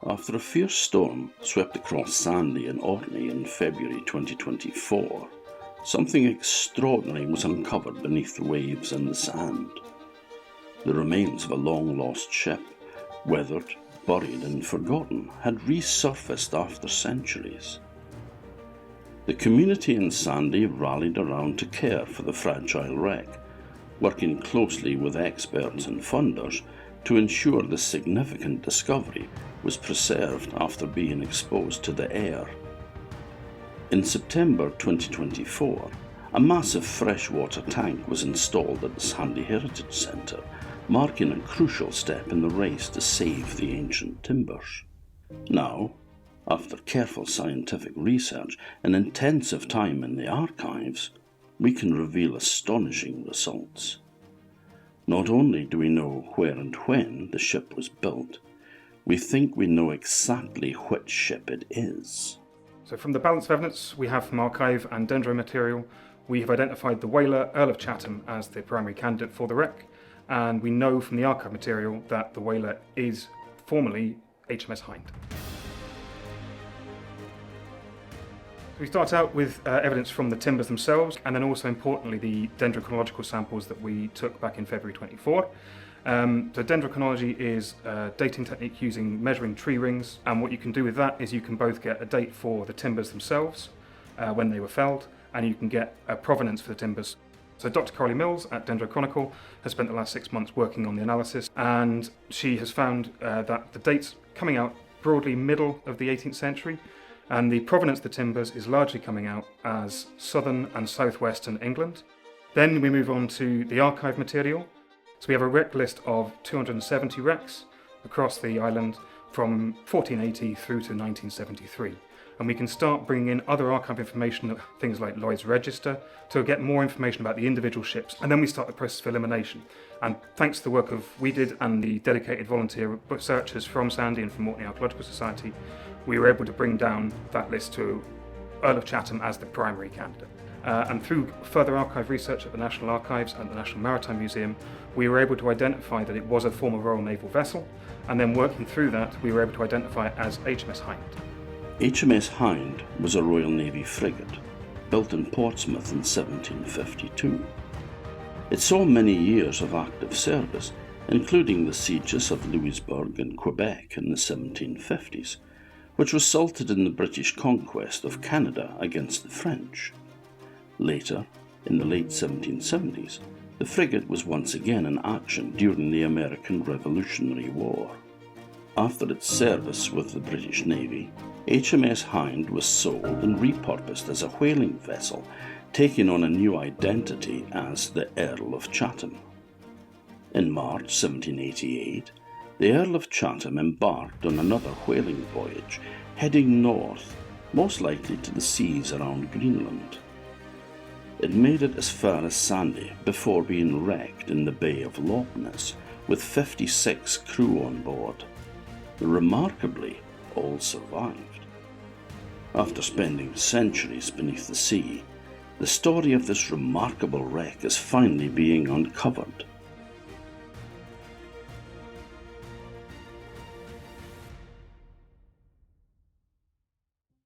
After a fierce storm swept across Sanday in Orkney in February 2024, something extraordinary was uncovered beneath the waves and the sand. The remains of a long-lost ship, weathered, buried and forgotten, had resurfaced after centuries. The community in Sanday rallied around to care for the fragile wreck, working closely with experts and funders to ensure the significant discovery was preserved after being exposed to the air. In September 2024, a massive freshwater tank was installed at the Sanday Heritage Centre, marking a crucial step in the race to save the ancient timbers. Now, after careful scientific research and intensive time in the archives, we can reveal astonishing results. Not only do we know where and when the ship was built, we think we know exactly which ship it is. So from the balance of evidence we have from archive and dendro material, we have identified the whaler Earl of Chatham as the primary candidate for the wreck, and we know from the archive material that the whaler is formerly HMS Hind. We start out with evidence from the timbers themselves, and then also importantly the dendrochronological samples that we took back in February 24. So dendrochronology is a dating technique using measuring tree rings, and what you can do with that is you can both get a date for the timbers themselves, when they were felled, and you can get a provenance for the timbers. So Dr. Carly Mills at Dendrochronicle has spent the last 6 months working on the analysis, and she has found that the dates coming out broadly middle of the 18th century, and the provenance of the timbers is largely coming out as southern and southwestern England. Then we move on to the archive material. So we have a wreck list of 270 wrecks across the island from 1480 through to 1973. And we can start bringing in other archive information, things like Lloyd's Register, to get more information about the individual ships. And then we start the process of elimination. And thanks to the work we did and the dedicated volunteer researchers from Sanday and from Orkney Archaeological Society, we were able to bring down that list to Earl of Chatham as the primary candidate. And through further archive research at the National Archives and the National Maritime Museum, we were able to identify that it was a former Royal Naval vessel, and then working through that, we were able to identify it as HMS Hind. HMS Hind was a Royal Navy frigate, built in Portsmouth in 1752. It saw many years of active service, including the sieges of Louisbourg and Quebec in the 1750s, which resulted in the British conquest of Canada against the French. Later, in the late 1770s, the frigate was once again in action during the American Revolutionary War. After its service with the British Navy, HMS Hind was sold and repurposed as a whaling vessel, taking on a new identity as the Earl of Chatham. In March 1788, the Earl of Chatham embarked on another whaling voyage, heading north, most likely to the seas around Greenland. It made it as far as Sanday before being wrecked in the Bay of Loch Ness with 56 crew on board. Remarkably, all survived. After spending centuries beneath the sea, the story of this remarkable wreck is finally being uncovered.